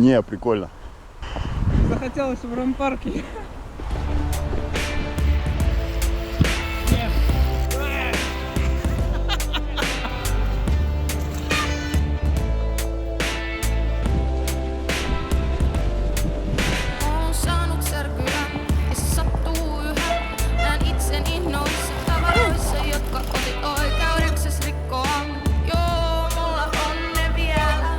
Не, прикольно. Захотелось в ромпарке. Oon saanut särkyä ja se sattuu yhä. Näen itseni noissa tavaroissa, jotka oli oikeudeksesi rikkoa. Joo, mulla on ne vielä.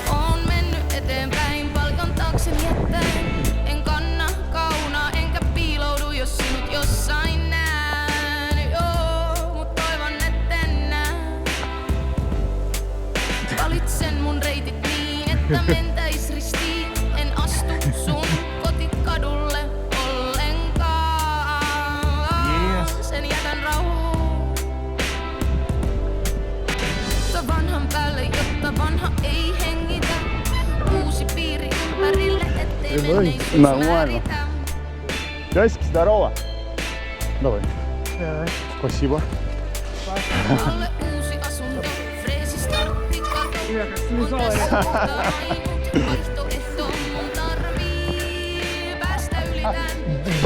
Oon mennyt eteenpäin palkan taakse jättäen. En kanna kaunaa enkä piiloudu, jos sinut jossain näen. Joo, mut toivon etten näe. Valitsen mun reitit niin, että mentäis ristiin. En astu sun kotikadulle ollenkaan. Sen jätän rauhaan. Mutta vanhan päälle, jotta vanha ei hengitä. Uusi piiri ympärille, ettei menneisyys määritä. Пёсик, здорово. Давай. Давай. Спасибо. Mulle uusi asunto, freesi startti kato. Hyvä, kun slizaa edes. Vaihtoehto mun tarvii päästä yli tän.